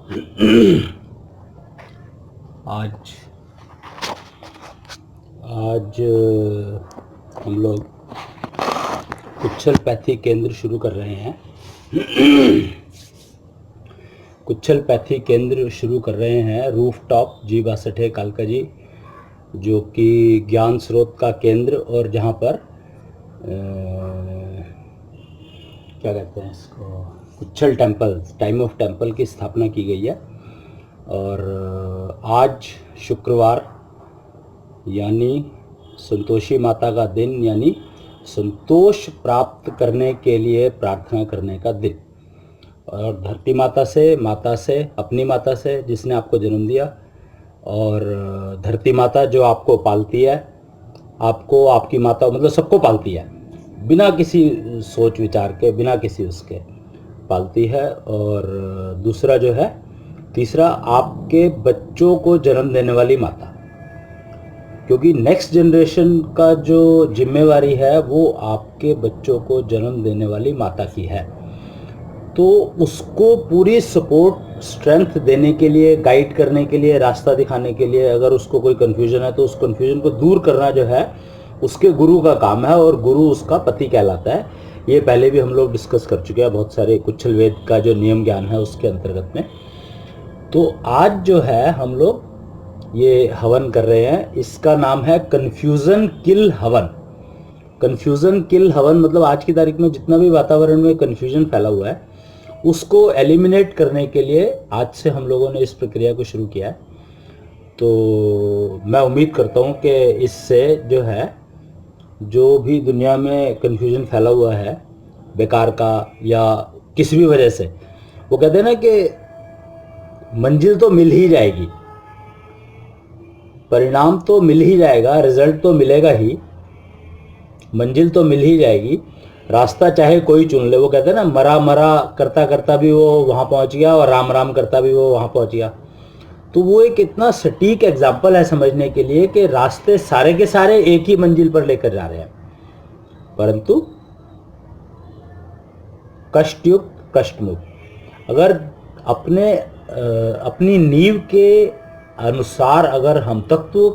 आज आज हम लोग कुच्छलपैथी केंद्र शुरू कर रहे हैं। कुच्छलपैथी केंद्र शुरू कर रहे हैं रूफटॉप G62 कालका जी, जो कि ज्ञान स्रोत का केंद्र और जहाँ पर क्या कहते हैं इसको, Kuchhal temple, time of temple की स्थापना की गई है। और आज शुक्रवार यानी संतोषी माता का दिन, यानी संतोष प्राप्त करने के लिए प्रार्थना करने का दिन। और धरती माता से, अपनी माता से जिसने आपको जन्म दिया, और धरती माता जो आपको पालती है, आपको आपकी माता मतलब सबको पालती है, बिना किसी सोच विचार के, बिना किसी उसके पालती है। और दूसरा जो है, तीसरा, आपके बच्चों को जन्म देने वाली माता, क्योंकि नेक्स्ट जनरेशन का जो जिम्मेवारी है वो आपके बच्चों को जन्म देने वाली माता की है। तो उसको पूरी सपोर्ट, स्ट्रेंथ देने के लिए, गाइड करने के लिए, रास्ता दिखाने के लिए, अगर उसको कोई कन्फ्यूजन है तो उस कन्फ्यूजन को दूर करना जो है उसके गुरु का काम है, और गुरु उसका पति कहलाता है। ये पहले भी हम लोग डिस्कस कर चुके हैं बहुत सारे कुच्छल वेद का जो नियम ज्ञान है उसके अंतर्गत में। तो आज जो है हम लोग ये हवन कर रहे हैं, इसका नाम है कन्फ्यूज़न किल हवन। कन्फ्यूज़न किल हवन मतलब आज की तारीख में जितना भी वातावरण में कन्फ्यूजन फैला हुआ है उसको एलिमिनेट करने के लिए आज से हम लोगों ने इस प्रक्रिया को शुरू किया है। तो मैं उम्मीद करता हूँ कि इससे जो है, जो भी दुनिया में कन्फ्यूजन फैला हुआ है बेकार का या किसी भी वजह से, वो कहते हैं ना कि मंजिल तो मिल ही जाएगी, परिणाम तो मिल ही जाएगा, रिजल्ट तो मिलेगा ही, मंजिल तो मिल ही जाएगी, रास्ता चाहे कोई चुन ले। वो कहते हैं ना, मरा मरा करता करता भी वो वहाँ पहुँच गया और राम राम करता भी वो वहाँ पहुँच गया। तो वो एक इतना सटीक एग्जाम्पल है समझने के लिए कि रास्ते सारे के सारे एक ही मंजिल पर लेकर जा रहे हैं, परंतु कष्टयुक्त, कष्टमुक्त। अगर अपनी नींव के अनुसार अगर हम तत्वों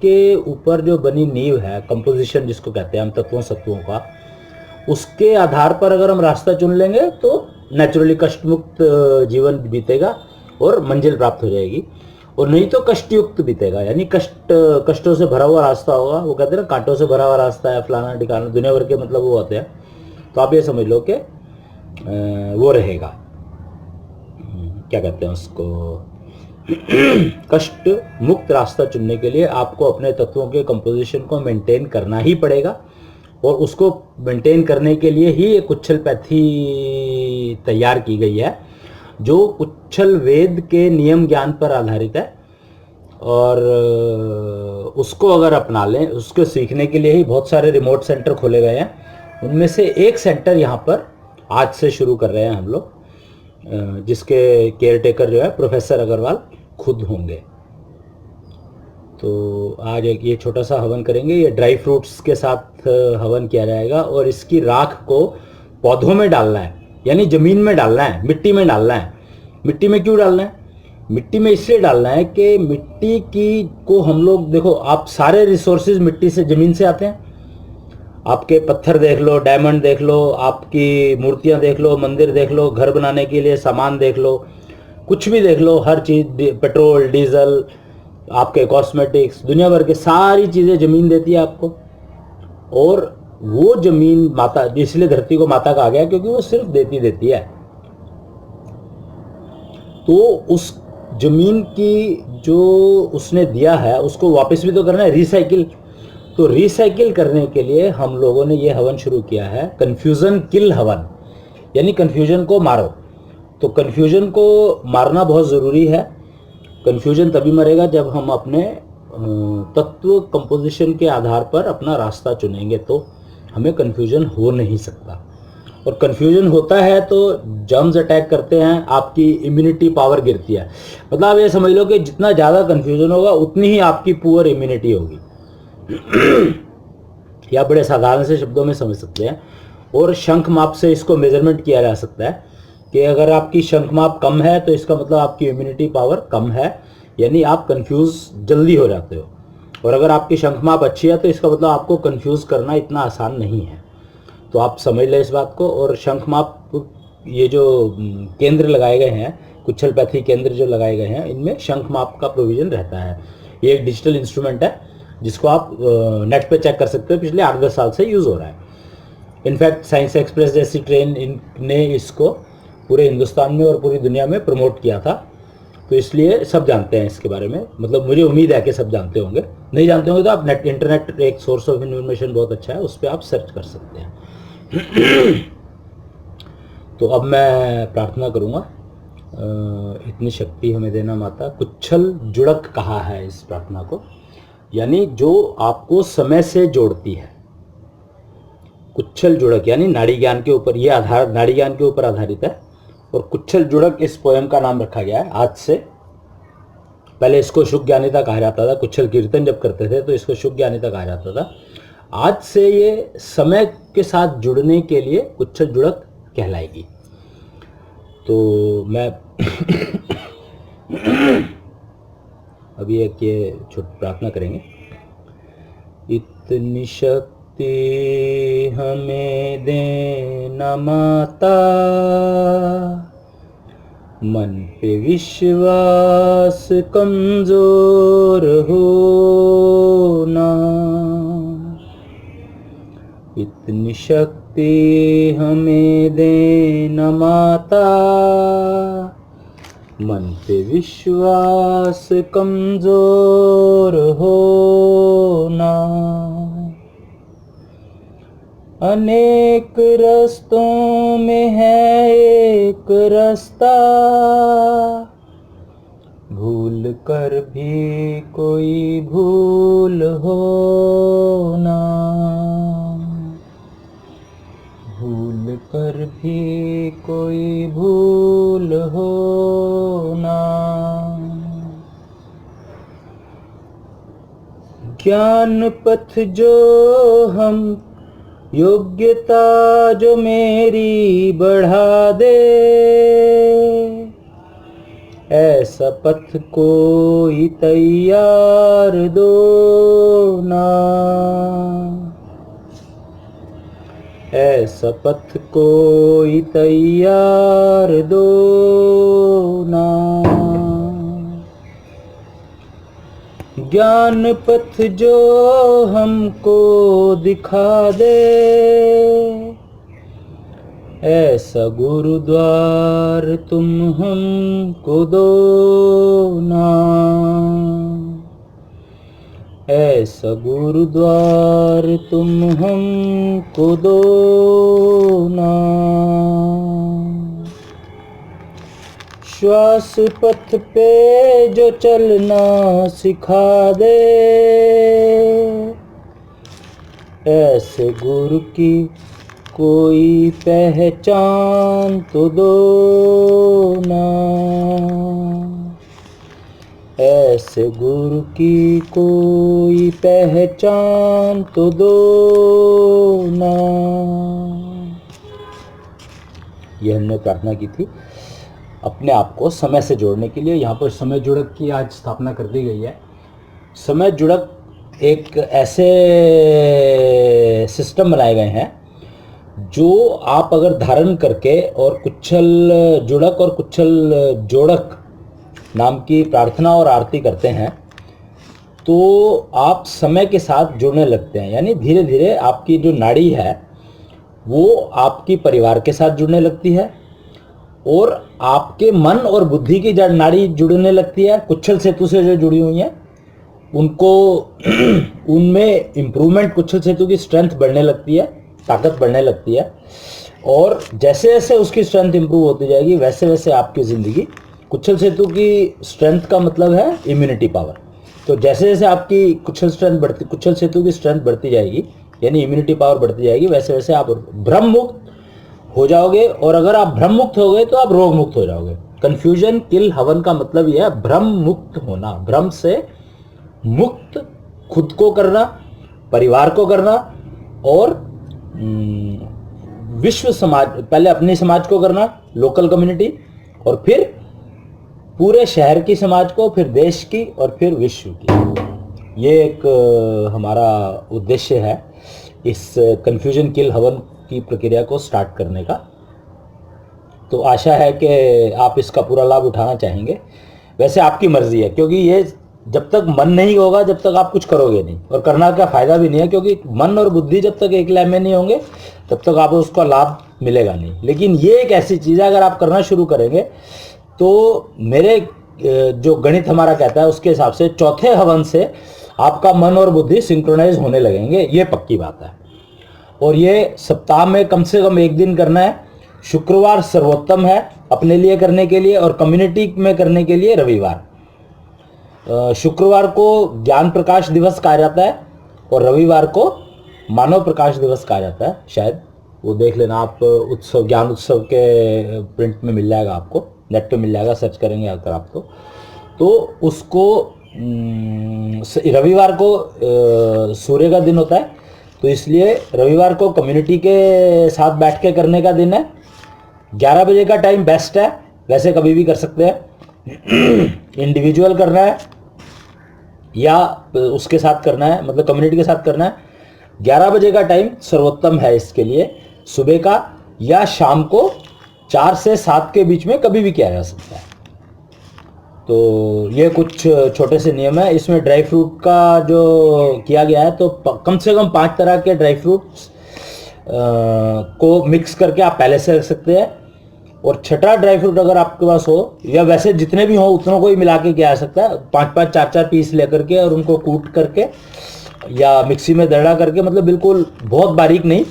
के ऊपर जो बनी नींव है, कंपोजिशन जिसको कहते हैं हम तत्वों सत्वों का, उसके आधार पर अगर हम रास्ता चुन लेंगे तो नेचुरली कष्टमुक्त जीवन बीतेगा और मंजिल प्राप्त हो जाएगी। और नहीं तो कष्टयुक्त बीतेगा, यानी कष्टों से भरा हुआ रास्ता होगा। वो कहते हैं ना, कांटों से भरा हुआ रास्ता है, फलाना ठिकाना, दुनिया भर के मतलब वो होते हैं। तो आप ये समझ लो कि वो रहेगा, क्या कहते हैं उसको, कष्ट मुक्त रास्ता चुनने के लिए आपको अपने तत्वों के कंपोजिशन को मेंटेन करना ही पड़ेगा। और उसको मेंटेन करने के लिए ही ये कुच्छलपैथी तैयार की गई है, जो कुच्छल वेद के नियम ज्ञान पर आधारित है। और उसको अगर अपना लें, उसको सीखने के लिए ही बहुत सारे रिमोट सेंटर खोले गए हैं। उनमें से एक सेंटर यहाँ पर आज से शुरू कर रहे हैं हम लोग, जिसके केयर टेकर जो है प्रोफेसर अग्रवाल खुद होंगे। तो आज एक ये छोटा सा हवन करेंगे। ये ड्राई फ्रूट्स के साथ हवन किया जाएगा, और इसकी राख को पौधों में डालना है, यानी ज़मीन में डालना है, मिट्टी में डालना है। मिट्टी में क्यों डालना है? मिट्टी में इसलिए डालना है कि मिट्टी की को हम लोग, देखो आप, सारे रिसोर्सेज मिट्टी से, ज़मीन से आते हैं। आपके पत्थर देख लो, डायमंड देख लो, आपकी मूर्तियां देख लो, मंदिर देख लो, घर बनाने के लिए सामान देख लो, कुछ भी देख लो, हर चीज़, पेट्रोल, डीजल, आपके कॉस्मेटिक्स, दुनिया भर के सारी चीज़ें ज़मीन देती है आपको। और वो ज़मीन माता, इसलिए धरती को माता कहा गया क्योंकि वो सिर्फ देती है। तो उस ज़मीन की जो उसने दिया है उसको वापस भी तो करना है, रिसाइकिल। तो रिसाइकिल करने के लिए हम लोगों ने ये हवन शुरू किया है, कन्फ्यूज़न किल हवन, यानी कन्फ्यूजन को मारो। तो कन्फ्यूजन को मारना बहुत ज़रूरी है। कन्फ्यूजन तभी मरेगा जब हम अपने तत्व कंपोजिशन के आधार पर अपना रास्ता चुनेंगे, तो हमें कन्फ्यूजन हो नहीं सकता। और कन्फ्यूजन होता है तो जर्म्स अटैक करते हैं, आपकी इम्यूनिटी पावर गिरती है। मतलब आप ये समझ लो कि जितना ज़्यादा कन्फ्यूजन होगा उतनी ही आपकी पुअर इम्यूनिटी होगी। या बड़े साधारण से शब्दों में समझ सकते हैं। और शंख माप से इसको मेजरमेंट किया जा सकता है कि अगर आपकी शंखमाप कम है तो इसका मतलब आपकी इम्यूनिटी पावर कम है, यानी आप कंफ्यूज जल्दी हो जाते हो। और अगर आपकी शंखमाप अच्छी है तो इसका मतलब आपको कंफ्यूज करना इतना आसान नहीं है। तो आप समझ लें इस बात को। और शंखमाप, ये जो केंद्र लगाए गए हैं, कुच्छलपैथी केंद्र जो लगाए गए हैं, इनमें शंखमाप का प्रोविजन रहता है। ये एक डिजिटल इंस्ट्रूमेंट है जिसको आप नेट पे चेक कर सकते हो, पिछले 8-10 साल से यूज़ हो रहा है। इनफैक्ट साइंस एक्सप्रेस जैसी ट्रेन ने इसको पूरे हिंदुस्तान में और पूरी दुनिया में प्रमोट किया था, तो इसलिए सब जानते हैं इसके बारे में। मतलब मुझे उम्मीद है कि सब जानते होंगे। नहीं जानते होंगे तो आप इंटरनेट एक सोर्स ऑफ इन्फॉर्मेशन बहुत अच्छा है, उस पर आप सर्च कर सकते हैं। तो अब मैं प्रार्थना करूँगा, इतनी शक्ति हमें देना माता। कुच्छल जुड़क कहा है इस प्रार्थना को, यानी जो आपको समय से जोड़ती है। कुच्छल जुड़क यानी नाड़ी ज्ञान के ऊपर, ये आधार नाड़ी ज्ञान के ऊपर आधारित है। और कुच्छल जुड़क इस पोएम का नाम रखा गया है आज से। पहले इसको शुक ज्ञानिता कहा जाता था, कुच्छल कीर्तन जब करते थे तो इसको शुक ज्ञानिता कहा जाता था। आज से ये समय के साथ जुड़ने के लिए कुच्छल जुड़क कहलाएगी। तो मैं अभी एक ये छोटी प्रार्थना करेंगे। इतनी शक्ति हमें देना माता, मन पे विश्वास कमजोर होना। इतनी शक्ति हमें देना माता, मन पे विश्वास कमजोर होना। अनेक रास्तों में है एक रास्ता, भूल कर भी कोई भूल होना। भूल कर भी कोई भूल होना। ज्ञान पथ जो हम, योग्यता जो मेरी बढ़ा दे, ऐसा पथ कोई तैयार दो ना। ऐसा पथ कोई तैयार दो ना। ज्ञान पथ जो हमको दिखा दे, ऐसा गुरुद्वार तुम हमको दो ना। ऐसा गुरुद्वार तुम हमको दो ना। श्वास पथ पे जो चलना सिखा दे, ऐसे गुरु की कोई पहचान तो दो ना। ऐसे गुरु की कोई पहचान तो दो ना। यह हमने प्रार्थना की थी अपने आप को समय से जोड़ने के लिए। यहाँ पर समय जुड़क की आज स्थापना कर दी गई है। समय जुड़क एक ऐसे सिस्टम बनाए गए हैं जो आप अगर धारण करके और कुच्छल जुड़क और कुच्छल जोड़क नाम की प्रार्थना और आरती करते हैं तो आप समय के साथ जुड़ने लगते हैं। यानी धीरे धीरे आपकी जो नाड़ी है वो आपकी परिवार के साथ जुड़ने लगती है और आपके मन और बुद्धि की नाड़ी जुड़ने लगती है। कुच्छल सेतु से जो जुड़ी हुई हैं उनको उनमें इम्प्रूवमेंट, कुच्छल सेतु की स्ट्रेंथ बढ़ने लगती है, ताकत बढ़ने लगती है। और जैसे जैसे उसकी स्ट्रेंथ इंप्रूव होती जाएगी वैसे वैसे आपकी ज़िंदगी, कुच्छल सेतु की स्ट्रेंथ का मतलब है इम्यूनिटी पावर। तो जैसे जैसे आपकी कुच्छल सेतु की स्ट्रेंथ बढ़ती जाएगी यानी इम्यूनिटी पावर बढ़ती जाएगी, वैसे वैसे आप भ्रम मुक्त हो जाओगे। और अगर आप भ्रम मुक्त हो गए तो आप रोग मुक्त हो जाओगे। कंफ्यूजन किल हवन का मतलब यह है भ्रम मुक्त होना। भ्रम से मुक्त खुद को करना, परिवार को करना और विश्व समाज, पहले अपने समाज को करना, लोकल कम्युनिटी, और फिर पूरे शहर की समाज को, फिर देश की, और फिर विश्व की। ये एक हमारा उद्देश्य है इस कन्फ्यूजन किल हवन की प्रक्रिया को स्टार्ट करने का। तो आशा है कि आप इसका पूरा लाभ उठाना चाहेंगे। वैसे आपकी मर्जी है, क्योंकि ये जब तक मन नहीं होगा जब तक आप कुछ करोगे नहीं, और करना का फायदा भी नहीं है, क्योंकि मन और बुद्धि जब तक एक लय में नहीं होंगे तब तक आपको उसका लाभ मिलेगा नहीं। लेकिन ये एक ऐसी चीज़ है, अगर आप करना शुरू करेंगे तो मेरे जो गणित हमारा कहता है उसके हिसाब से चौथे हवन से आपका मन और बुद्धि सिंक्रोनाइज होने लगेंगे, ये पक्की बात है। और ये सप्ताह में कम से कम एक दिन करना है। शुक्रवार सर्वोत्तम है अपने लिए करने के लिए, और कम्युनिटी में करने के लिए रविवार। शुक्रवार को ज्ञान प्रकाश दिवस कहा जाता है और रविवार को मानव प्रकाश दिवस कहा जाता है। शायद वो देख लेना आप, उत्सव, ज्ञान उत्सव के प्रिंट में मिल जाएगा आपको, नेट पे मिल जाएगा, सर्च करेंगे अगर आप तो उसको रविवार को सूर्य का दिन होता है, तो इसलिए रविवार को कम्युनिटी के साथ बैठ के करने का दिन है। 11 बजे का टाइम बेस्ट है, वैसे कभी भी कर सकते हैं। इंडिविजुअल करना है या उसके साथ करना है, मतलब कम्युनिटी के साथ करना है, 11 बजे का टाइम सर्वोत्तम है इसके लिए, सुबह का या शाम को 4 से 7 के बीच में कभी भी किया जा सकता है। तो ये कुछ छोटे से नियम है। इसमें ड्राई फ्रूट का जो किया गया है, तो कम से कम 5 तरह के ड्राई फ्रूट्स को मिक्स करके आप पहले से रख सकते हैं, और छठा ड्राई फ्रूट अगर आपके पास हो, या वैसे जितने भी हो उतनों को ही मिला के किया जा सकता है। 5-5, 4-4 पीस लेकर के और उनको कूट करके या मिक्सी में दरड़ा करके, मतलब बिल्कुल बहुत बारीक नहीं,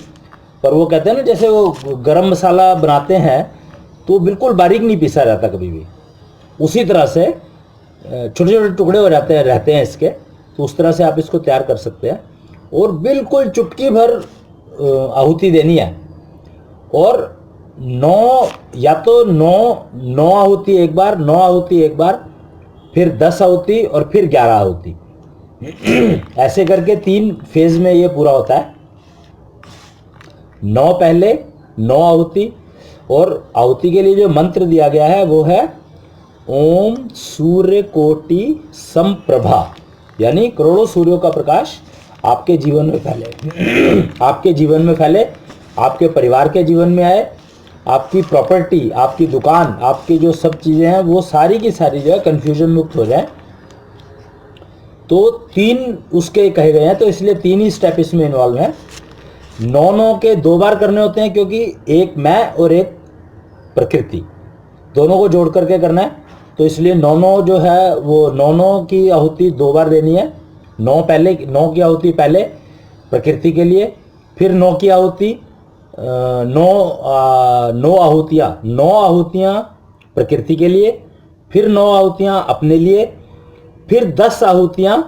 पर वो कहते हैं ना जैसे वो गरम मसाला बनाते हैं तो बिल्कुल बारीक नहीं पीसा जाता कभी भी, उसी तरह से छोटे छोटे टुकड़े हो जाते हैं रहते हैं इसके। तो उस तरह से आप इसको तैयार कर सकते हैं, और बिल्कुल चुटकी भर आहुति देनी है। और 9 या तो 9 आहुति एक बार, 9 आहुति एक बार, फिर 10 आहुति और फिर 11 आहुति। ऐसे करके 3 फेज में ये पूरा होता है। 9 पहले, 9 आहुति, और आहुति के लिए जो मंत्र दिया गया है वो है ओम सूर्य कोटि समप्रभा, यानी करोड़ों सूर्यों का प्रकाश आपके जीवन में फैले। आपके जीवन में फैले, आपके परिवार के जीवन में आए, आपकी प्रॉपर्टी, आपकी दुकान, आपकी जो सब चीज़ें हैं वो सारी की सारी जो है कन्फ्यूजन मुक्त हो जाए। तो 3 उसके कहे गए हैं, तो इसलिए 3 ही स्टेप इसमें इन्वॉल्व हैं। 9 के 2 बार करने होते हैं, क्योंकि एक मैं और एक प्रकृति दोनों को जोड़ करके करना है। तो इसलिए 9 जो है वो 9 की आहुति 2 बार देनी है। 9 की आहुति पहले प्रकृति के लिए, फिर 9 की आहुति 9 आहुतियाँ प्रकृति के लिए, फिर 9 आहुतियाँ अपने लिए, फिर 10 आहुतियाँ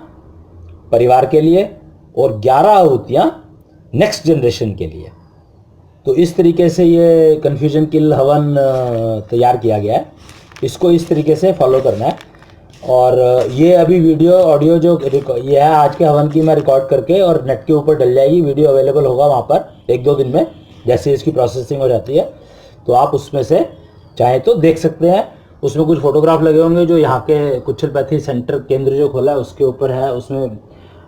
परिवार के लिए, और 11 आहुतियाँ नेक्स्ट जनरेशन के लिए। तो इस तरीके से ये कन्फ्यूजन किल हवन तैयार किया गया है। इसको इस तरीके से फॉलो करना है। और ये अभी वीडियो ऑडियो जो ये है आज के हवन की, मैं रिकॉर्ड करके और नेट के ऊपर डल जाएगी, वीडियो अवेलेबल होगा वहाँ पर 1-2 दिन में, जैसे इसकी प्रोसेसिंग हो जाती है। तो आप उसमें से चाहें तो देख सकते हैं। उसमें कुछ फोटोग्राफ लगे होंगे जो यहाँ के कुच्छलपैथी सेंटर केंद्र जो खोला है उसके ऊपर है। उसमें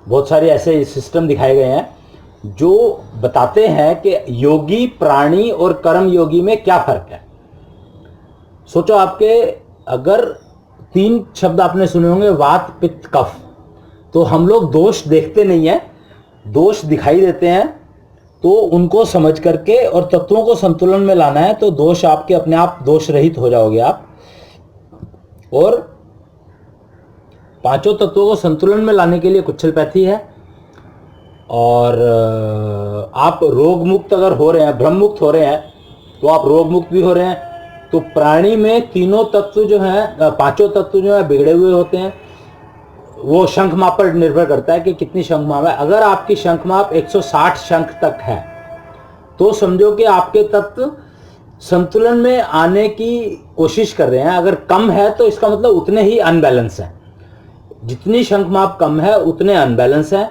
बहुत सारे ऐसे सिस्टम दिखाए गए हैं जो बताते हैं कि योगी, प्राणी और कर्म योगी में क्या फर्क है। सोचो, आपके अगर 3 शब्द आपने सुने होंगे, वात, पित्त, कफ, तो हम लोग दोष देखते नहीं है, दोष दिखाई देते हैं। तो उनको समझ करके और तत्वों को संतुलन में लाना है, तो दोष आपके अपने आप दोष रहित हो जाओगे आप। और 5 तत्वों को संतुलन में लाने के लिए कुच्छलपैथी है। और आप रोग मुक्त अगर हो रहे हैं, भ्रम मुक्त हो रहे हैं, तो आप रोग मुक्त भी हो रहे हैं। तो प्राणी में 3 तत्व जो हैं, 5 तत्व जो है बिगड़े हुए होते हैं। वो शंख माप पर निर्भर करता है कि कितनी शंख माप है। अगर आपकी शंख माप 160 शंख तक है तो समझो कि आपके तत्व संतुलन में आने की कोशिश कर रहे हैं। अगर कम है तो इसका मतलब उतने ही अनबैलेंस है। जितनी शंख माप कम है उतने अनबैलेंस है।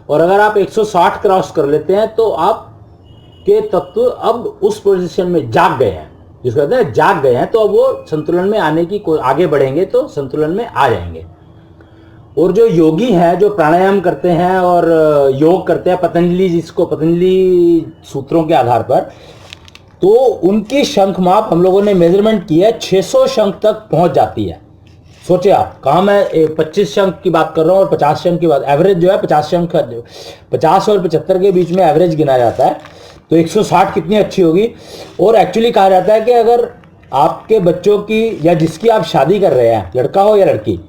और अगर आप 160 क्रॉस कर लेते हैं तो आपके के तत्व अब उस पोजीशन में जाग गए हैं, जिसको कहते हैं जाग गए हैं, तो अब वो संतुलन में आने की आगे बढ़ेंगे तो संतुलन में आ जाएंगे। और जो योगी हैं, जो प्राणायाम करते हैं और योग करते हैं, पतंजलि, जिसको पतंजलि सूत्रों के आधार पर, तो उनकी शंख माप हम लोगों ने मेजरमेंट की है, 600 शंख तक पहुंच जाती है। सोचे आप, कहाँ मैं 25 शंख की बात कर रहा हूँ और 50 शंख की बात, एवरेज जो है 50 शंख, 50 और 75 के बीच में एवरेज गिना जाता है, तो 160 कितनी अच्छी होगी। और एक्चुअली कहा जाता है कि अगर आपके बच्चों की या जिसकी आप शादी कर रहे हैं, लड़का हो या लड़की,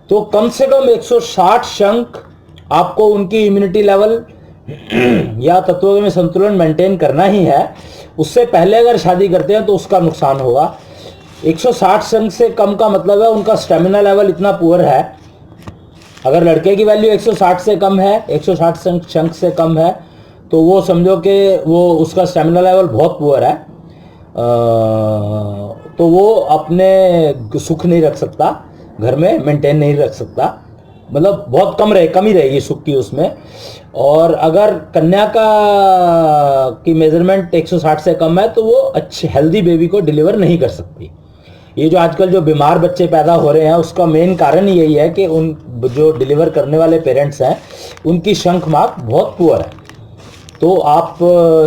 तो कम से कम 160 शंख आपको उनकी इम्यूनिटी लेवल या तत्वों में संतुलन मेंटेन करना ही है। उससे पहले अगर शादी करते हैं तो उसका नुकसान होगा। 160 शंख से कम का मतलब है उनका स्टेमिना लेवल इतना पुअर है। अगर लड़के की वैल्यू 160 से कम है, 160 शंख से कम है, तो वो समझो कि वो उसका स्टेमिना लेवल बहुत पुअर है, तो वो अपने सुख नहीं रख सकता, घर में मेंटेन नहीं रख सकता, मतलब बहुत कम ही रहेगी सुख की उसमें। और अगर कन्या की मेजरमेंट 160 से कम है तो वो अच्छे हेल्दी बेबी को डिलीवर नहीं कर सकती। ये जो आजकल जो बीमार बच्चे पैदा हो रहे हैं, उसका मेन कारण यही है कि उन जो डिलीवर करने वाले पेरेंट्स हैं उनकी शंख माप बहुत पुअर है। तो आप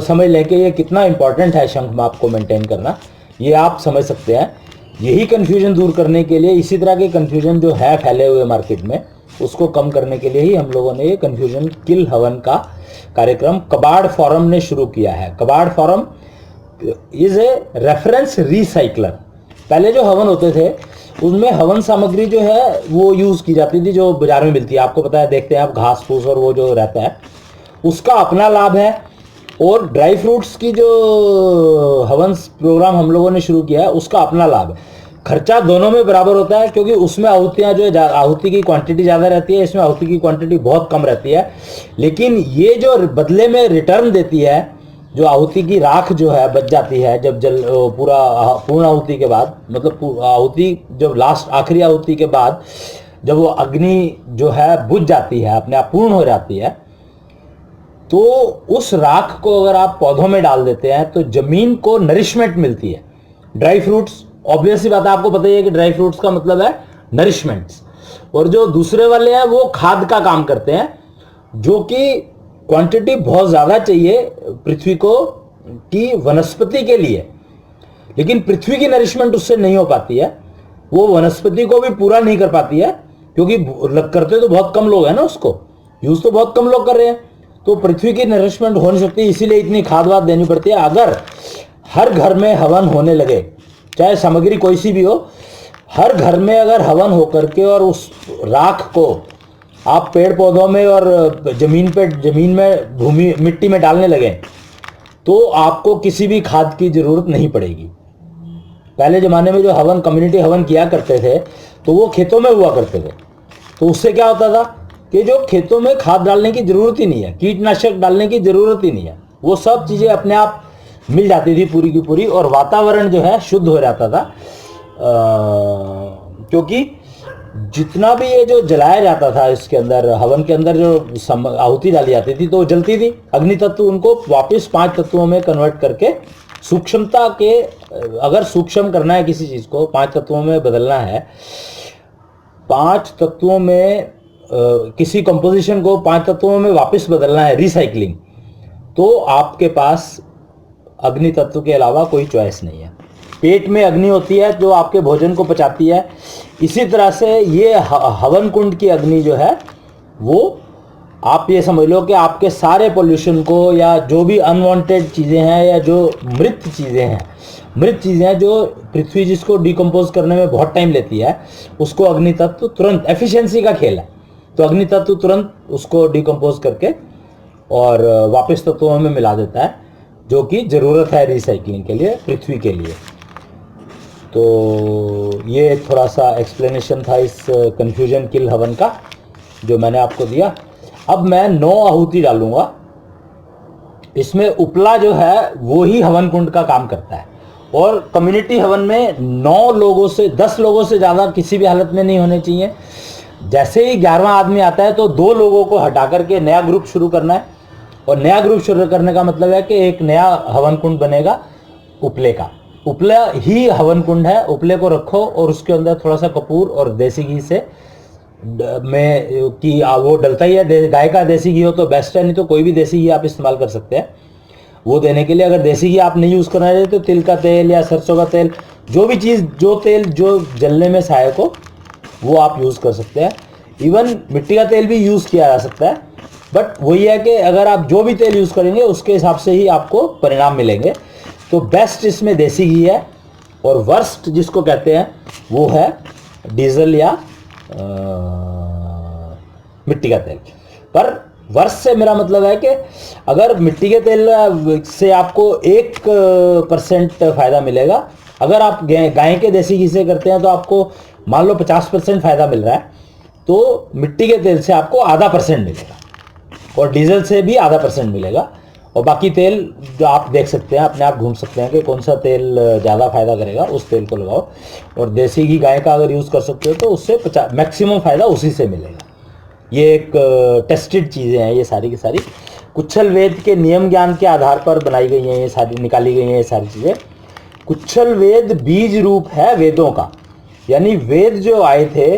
समझ लें कि ये कितना इंपॉर्टेंट है शंख माप को मेंटेन करना, ये आप समझ सकते हैं। यही कन्फ्यूजन दूर करने के लिए, इसी तरह के कन्फ्यूजन जो है फैले हुए मार्केट में, उसको कम करने के लिए ही हम लोगों ने ये कन्फ्यूजन किल हवन का कार्यक्रम कबाड़ फोरम ने शुरू किया है। कबाड़ forum is a reference recycler. पहले जो हवन होते थे उनमें हवन सामग्री जो है वो यूज़ की जाती थी जो बाजार में मिलती है, आपको पता है, देखते हैं आप, घास फूस और वो जो रहता है उसका अपना लाभ है। और ड्राई फ्रूट्स की जो हवन प्रोग्राम हम लोगों ने शुरू किया है उसका अपना लाभ है। खर्चा दोनों में बराबर होता है, क्योंकि उसमें आहुतियाँ जो है, आहुति की क्वांटिटी ज़्यादा रहती है, इसमें आहुति की क्वांटिटी बहुत कम रहती है। लेकिन ये जो बदले में रिटर्न देती है, जो आहुति की राख जो है बच जाती है जब पूर्ण आहुति के बाद, मतलब आहुति जब लास्ट आखिरी आहुति के बाद जब वो अग्नि जो है बुझ जाती है, अपने आप पूर्ण हो जाती है, तो उस राख को अगर आप पौधों में डाल देते हैं तो जमीन को नरिशमेंट मिलती है। ड्राई फ्रूट्स, ऑब्वियस सी बात है, आपको पता ही है कि ड्राई फ्रूट्स का मतलब है नरिशमेंट्स। और जो दूसरे वाले हैं वो खाद का काम करते हैं, जो कि क्वांटिटी बहुत ज़्यादा चाहिए पृथ्वी को की वनस्पति के लिए, लेकिन पृथ्वी की नरिशमेंट उससे नहीं हो पाती है, वो वनस्पति को भी पूरा नहीं कर पाती है, क्योंकि करते तो बहुत कम लोग हैं ना, उसको यूज़ तो बहुत कम लोग कर रहे हैं, तो पृथ्वी की नरिशमेंट हो नहीं सकती, इसीलिए इतनी खाद वाद देनी पड़ती है। अगर हर घर में हवन होने लगे, चाहे सामग्री कोई सी भी हो, हर घर में अगर हवन हो करके और उस राख को आप पेड़ पौधों में और जमीन में भूमि मिट्टी में डालने लगे, तो आपको किसी भी खाद की जरूरत नहीं पड़ेगी। पहले ज़माने में जो हवन, कम्युनिटी हवन किया करते थे, तो वो खेतों में हुआ करते थे, तो उससे क्या होता था कि जो खेतों में खाद डालने की जरूरत ही नहीं है, कीटनाशक डालने की जरूरत ही नहीं है, वो सब चीज़ें अपने आप मिल जाती थी पूरी की पूरी, और वातावरण जो है शुद्ध हो जाता था। क्योंकि जितना भी ये जो जलाया जाता था इसके अंदर, हवन के अंदर जो आहुति डाली जाती थी तो जलती थी। अग्नि तत्व उनको वापस 5 तत्वों में कन्वर्ट करके सूक्ष्मता के, अगर सूक्ष्म करना है किसी चीज़ को, 5 तत्वों में बदलना है, 5 तत्वों में किसी कंपोजिशन को 5 तत्वों में वापस बदलना है, रिसाइकलिंग, तो आपके पास अग्नि तत्व के अलावा कोई चॉइस नहीं है। पेट में अग्नि होती है जो आपके भोजन को पचाती है, इसी तरह से ये हवन कुंड की अग्नि जो है वो, आप ये समझ लो कि आपके सारे पोल्यूशन को, या जो भी अनवांटेड चीज़ें हैं या जो मृत चीज़ें हैं जो पृथ्वी जिसको डिकम्पोज करने में बहुत टाइम लेती है, उसको अग्नि तत्व तुरंत, एफिशिएंसी का खेल है, तो अग्नि तत्व तुरंत उसको डिकम्पोज करके और वापस तत्वों में मिला देता है, जो कि ज़रूरत है रिसाइकलिंग के लिए, पृथ्वी के लिए। तो ये थोड़ा सा एक्सप्लेनेशन था इस कन्फ्यूजन किल हवन का जो मैंने आपको दिया। अब मैं 9 आहुति डालूंगा, इसमें उपला जो है वो ही हवन कुंड का काम करता है, और कम्युनिटी हवन में 9 लोगों से 10 लोगों से ज़्यादा किसी भी हालत में नहीं होने चाहिए। जैसे ही 11वां आदमी आता है तो 2 लोगों को हटा करके नया ग्रुप शुरू करना है, और नया ग्रुप शुरू करने का मतलब है कि एक नया हवन कुंड बनेगा उपले का। उपला ही हवन कुंड है, उपले को रखो और उसके अंदर थोड़ा सा कपूर और देसी घी से में कि वो डलता ही है, गाय का देसी घी हो तो बेस्ट है, नहीं तो कोई भी देसी घी आप इस्तेमाल कर सकते हैं वो देने के लिए। अगर देसी घी आप नहीं यूज़ करना चाहते तो तिल का तेल या सरसों का तेल, जो भी चीज़, जो तेल जो जलने में सहायक हो वो आप यूज़ कर सकते हैं। इवन मिट्टी का तेल भी यूज़ किया जा सकता है, बट वही है कि अगर आप जो भी तेल यूज़ करेंगे उसके हिसाब से ही आपको परिणाम मिलेंगे। तो बेस्ट इसमें देसी घी है और वर्स्ट जिसको कहते हैं वो है डीजल या मिट्टी का तेल। पर वर्ष से मेरा मतलब है कि अगर मिट्टी के तेल से आपको 1% फ़ायदा मिलेगा, अगर आप गाय के देसी घी से करते हैं तो आपको मान लो 50% फ़ायदा मिल रहा है, तो मिट्टी के तेल से आपको आधा % मिलेगा और डीजल से भी आधा % मिलेगा। और बाकी तेल जो आप देख सकते हैं, अपने आप ढूंढ सकते हैं कि कौन सा तेल ज़्यादा फायदा करेगा, उस तेल को लगाओ। और देसी घी गाय का अगर यूज़ कर सकते हो तो उससे मैक्सिमम फ़ायदा उसी से मिलेगा। ये एक टेस्टेड चीज़ें हैं ये सारी की सारी। कुच्छल वेद के नियम ज्ञान के आधार पर बनाई गई हैं ये सारी, निकाली गई हैं ये सारी चीज़ें। कुच्छल वेद बीज रूप है वेदों का, यानी वेद जो आए थे,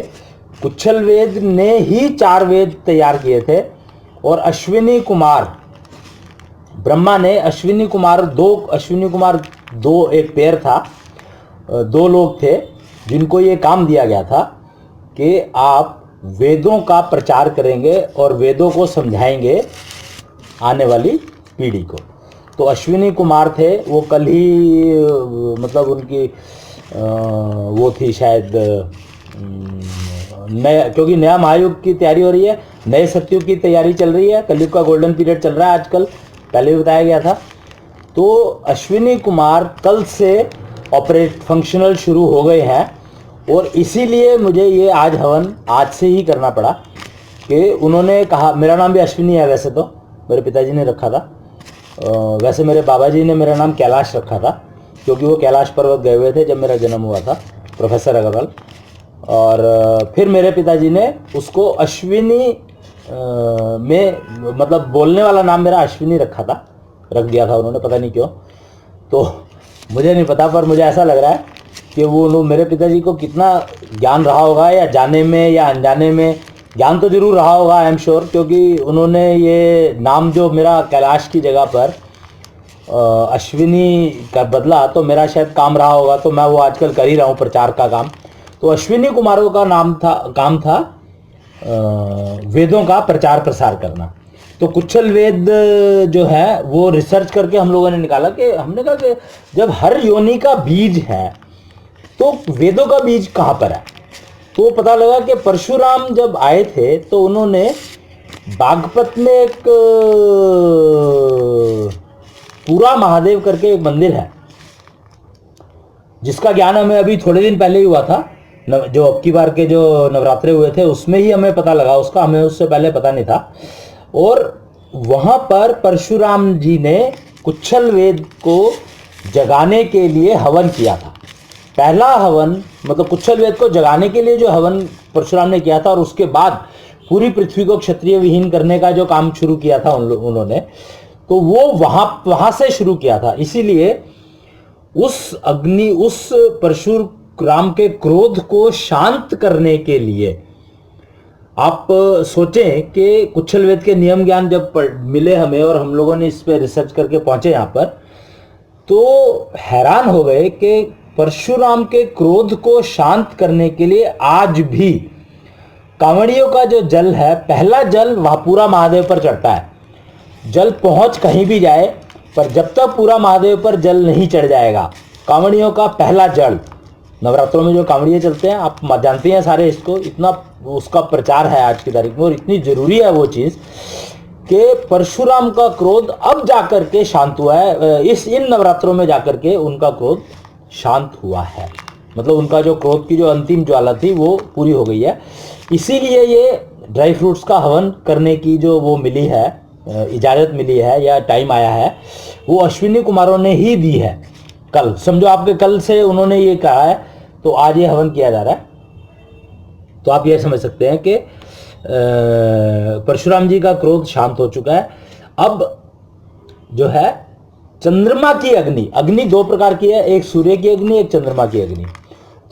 कुच्छल वेद ने ही 4 वेद तैयार किए थे। और अश्विनी कुमार, ब्रह्मा ने अश्विनी कुमार दो एक पेयर था, 2 लोग थे जिनको ये काम दिया गया था कि आप वेदों का प्रचार करेंगे और वेदों को समझाएंगे आने वाली पीढ़ी को। तो अश्विनी कुमार थे, वो कल ही मतलब उनकी वो थी शायद नया, क्योंकि नया महायुग की तैयारी हो रही है, नए सतयुग की तैयारी चल रही है, कलयुग का गोल्डन पीरियड चल रहा है आजकल, पहले भी बताया गया था। तो अश्विनी कुमार कल से फंक्शनल शुरू हो गए हैं और इसीलिए मुझे ये आज हवन आज से ही करना पड़ा कि उन्होंने कहा, मेरा नाम भी अश्विनी है वैसे तो, मेरे पिताजी ने रखा था, वैसे मेरे बाबा जी ने मेरा नाम कैलाश रखा था क्योंकि वो कैलाश पर्वत गए हुए थे जब मेरा जन्म हुआ था, प्रोफेसर अग्रवाल। और फिर मेरे पिताजी ने उसको अश्विनी में मतलब बोलने वाला नाम मेरा अश्विनी रख दिया था उन्होंने, पता नहीं क्यों, तो मुझे नहीं पता, पर मुझे ऐसा लग रहा है कि वो मेरे पिताजी को कितना ज्ञान रहा होगा, या जाने में या अनजाने में ज्ञान तो जरूर रहा होगा, आई एम श्योर, क्योंकि उन्होंने ये नाम जो मेरा कैलाश की जगह पर अश्विनी का बदला, तो मेरा शायद काम रहा होगा, तो मैं वो आजकल कर ही रहा हूँ प्रचार का काम। तो अश्विनी कुमारों का काम था वेदों का प्रचार प्रसार करना। तो कुच्छल वेद जो है वो रिसर्च करके हम लोगों ने निकाला कि हमने कहा कि जब हर योनि का बीज है तो वेदों का बीज कहाँ पर है। तो पता लगा कि परशुराम जब आए थे तो उन्होंने बागपत में एक पूरा महादेव करके एक मंदिर है जिसका ज्ञान हमें अभी थोड़े दिन पहले ही हुआ था, जो अब की बार के जो नवरात्रे हुए थे उसमें ही हमें पता लगा उसका, हमें उससे पहले पता नहीं था। और वहां पर परशुराम जी ने कुच्छल वेद को जगाने के लिए हवन किया था। पहला हवन मतलब कुच्छल वेद को जगाने के लिए जो हवन परशुराम ने किया था, और उसके बाद पूरी पृथ्वी को क्षत्रिय विहीन करने का जो काम शुरू किया था उन्होंने, तो वो वहां से शुरू किया था। इसीलिए उस परशुराम के क्रोध को शांत करने के लिए आप सोचें कि कुच्छल वेद के नियम ज्ञान जब मिले हमें और हम लोगों ने इस पे रिसर्च करके पहुंचे यहाँ पर, तो हैरान हो गए कि परशुराम के क्रोध को शांत करने के लिए आज भी कांवड़ियों का जो जल है, पहला जल वह पूरा महादेव पर चढ़ता है। जल पहुंच कहीं भी जाए, पर जब तक पूरा महादेव पर जल नहीं चढ़ जाएगा, कांवड़ियों का पहला जल, नवरात्रों में जो कांवड़िए चलते हैं आप जानते हैं सारे इसको, इतना उसका प्रचार है आज की तारीख में और इतनी जरूरी है वो चीज़ कि परशुराम का क्रोध अब जाकर के शांत हुआ है। इन नवरात्रों में जाकर के उनका क्रोध शांत हुआ है, मतलब उनका जो क्रोध की जो अंतिम ज्वाला थी वो पूरी हो गई है। इसीलिए ये ड्राई फ्रूट्स का हवन करने की जो वो मिली है, इजाज़त मिली है या टाइम आया है, वो अश्विनी कुमारों ने ही दी है। कल समझो आपके कल से उन्होंने ये कहा है तो आज ये हवन किया जा रहा है। तो आप ये समझ सकते हैं कि परशुराम जी का क्रोध शांत हो चुका है। अब जो है चंद्रमा की अग्नि, अग्नि दो प्रकार की है, एक सूर्य की अग्नि, एक चंद्रमा की अग्नि।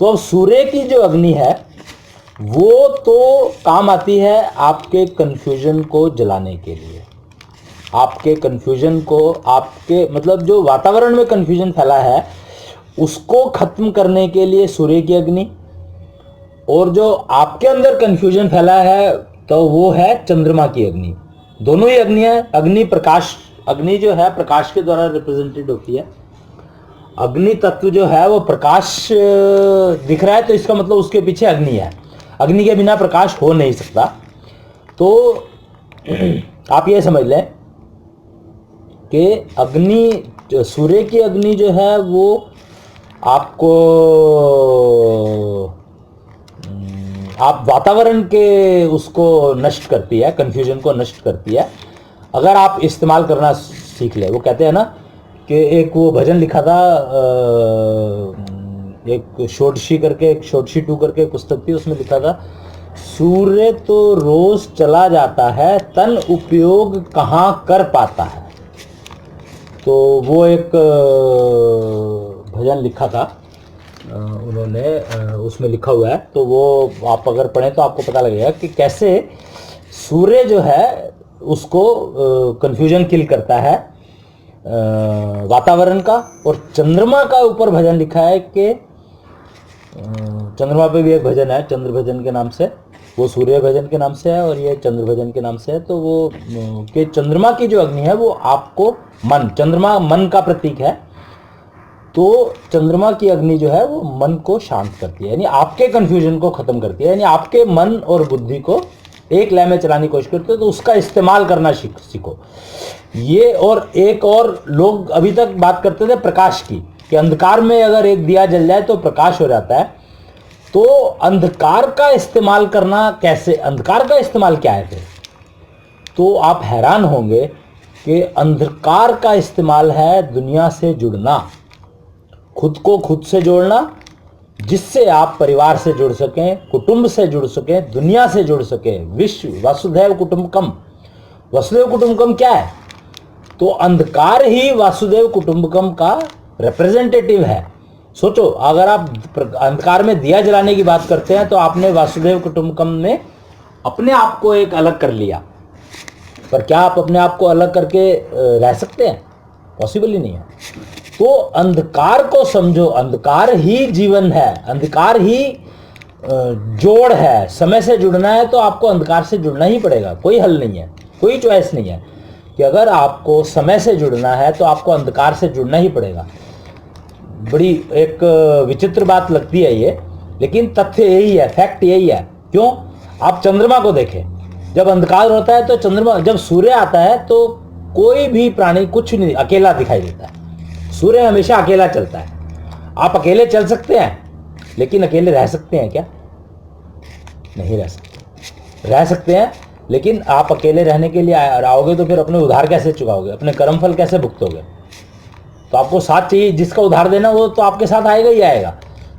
तो अब सूर्य की जो अग्नि है वो तो काम आती है आपके कंफ्यूजन को जलाने के लिए, आपके कंफ्यूजन को, आपके मतलब जो वातावरण में कंफ्यूजन फैला है उसको खत्म करने के लिए सूर्य की अग्नि, और जो आपके अंदर कंफ्यूजन फैला है तो वो है चंद्रमा की अग्नि। दोनों ही अग्नि है। अग्नि प्रकाश, अग्नि जो है प्रकाश के द्वारा रिप्रेजेंटेड होती है। अग्नि तत्व जो है वो प्रकाश दिख रहा है तो इसका मतलब उसके पीछे अग्नि है। अग्नि के बिना प्रकाश हो नहीं सकता। तो आप ये समझ लें कि अग्नि, सूर्य की अग्नि जो है वो आपको, आप वातावरण के उसको नष्ट करती है, कंफ्यूजन को नष्ट करती है अगर आप इस्तेमाल करना सीख ले। वो कहते हैं ना कि एक वो भजन लिखा था, एक षोडशी करके, एक षोडशी 2 करके पुस्तक थी, उसमें लिखा था सूर्य तो रोज चला जाता है, तन उपयोग कहाँ कर पाता है। तो वो एक भजन लिखा था उन्होंने, उसमें लिखा हुआ है, तो वो आप अगर पढ़ें तो आपको पता लगेगा कि कैसे सूर्य जो है उसको कंफ्यूजन किल करता है वातावरण का। और चंद्रमा का ऊपर भजन लिखा है कि चंद्रमा पे भी एक भजन है चंद्र भजन के नाम से, वो सूर्य भजन के नाम से है और ये चंद्र भजन के नाम से है। तो वो कि चंद्रमा की जो अग्नि है वो आपको मन, चंद्रमा मन का प्रतीक है, तो चंद्रमा की अग्नि जो है वो मन को शांत करती है, यानी आपके कंफ्यूजन को खत्म करती है, यानी आपके मन और बुद्धि को एक लय में चलाने की कोशिश करते हो तो उसका इस्तेमाल करना सीखो। ये और एक और लोग अभी तक बात करते थे प्रकाश की, कि अंधकार में अगर एक दिया जल जाए तो प्रकाश हो जाता है। तो अंधकार का इस्तेमाल करना कैसे, अंधकार का इस्तेमाल क्या है फिर? तो आप हैरान होंगे कि अंधकार का इस्तेमाल है दुनिया से जुड़ना, खुद को खुद से जोड़ना, जिससे आप परिवार से जुड़ सकें, कुटुंब से जुड़ सकें, दुनिया से जुड़ सकें। विश्व वसुधैव कुटुंबकम, वसुधैव कुटुंबकम क्या है? तो अंधकार ही वासुदेव कुटुंबकम का रिप्रेजेंटेटिव है। सोचो, अगर आप अंधकार में दिया जलाने की बात करते हैं तो आपने वासुदेव कुटुंबकम में अपने आप को एक अलग कर लिया, पर क्या आप अपने आप को अलग करके रह सकते हैं? पॉसिबल ही नहीं है। तो अंधकार को समझो, अंधकार ही जीवन है, अंधकार ही जोड़ है। समय से जुड़ना है तो आपको अंधकार से जुड़ना ही पड़ेगा, कोई हल नहीं है, कोई चॉइस नहीं है कि अगर आपको समय से जुड़ना है तो आपको अंधकार से जुड़ना ही पड़ेगा। बड़ी एक विचित्र बात लगती है ये, लेकिन तथ्य यही है, फैक्ट यही है। क्यों? आप चंद्रमा को देखें, जब अंधकार होता है तो चंद्रमा, जब सूर्य आता है तो कोई भी प्राणी कुछ नहीं, अकेला दिखाई देता है। सूर्य हमेशा अकेला चलता है। आप अकेले चल सकते हैं, लेकिन अकेले रह सकते हैं क्या? नहीं रह सकते। रह सकते हैं, लेकिन आप अकेले रहने के लिए आओगे तो फिर अपने उधार कैसे चुकाओगे, अपने कर्मफल कैसे भुगतोगे? तो आपको साथ चाहिए, जिसका उधार देना वो तो आपके साथ आएगा ही आएगा।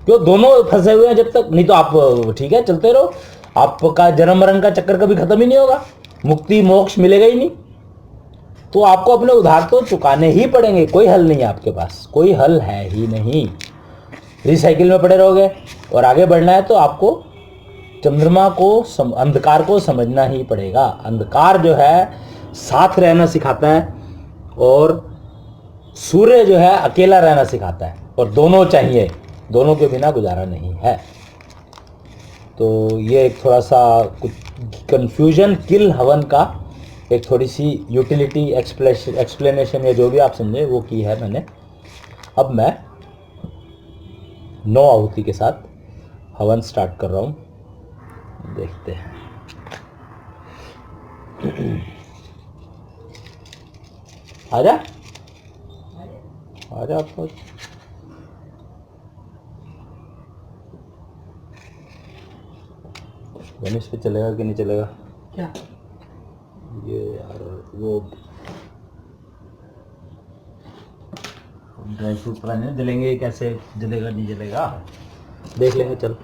क्यों? दोनों फंसे हुए हैं जब तक, नहीं तो आप ठीक है चलते रहो, आपका जन्म मरण का चक्कर कभी खत्म ही नहीं होगा, मुक्ति मोक्ष मिलेगा ही नहीं। तो आपको अपने उधार तो चुकाने ही पड़ेंगे, कोई हल नहीं है आपके पास, कोई हल है ही नहीं। रिसाइकिल में पड़े रहोगे और आगे बढ़ना है तो आपको चंद्रमा को, अंधकार को समझना ही पड़ेगा। अंधकार जो है साथ रहना सिखाता है और सूर्य जो है अकेला रहना सिखाता है, और दोनों चाहिए, दोनों के बिना गुजारा नहीं है। तो ये एक थोड़ा सा कुछ कंफ्यूजन किल हवन का एक थोड़ी सी यूटिलिटी एक्सप्लेनेशन या जो भी आप समझे वो की है मैंने। अब मैं 9 आहुति के साथ हवन स्टार्ट कर रहा हूँ, देखते हैं। आजा आजा आपको गणेश पे चलेगा कि नहीं चलेगा क्या? ये यार वो ड्राई फ्रूट पता नहीं जलेंगे, कैसे जलेगा नहीं जलेगा देख लेंगे, चल।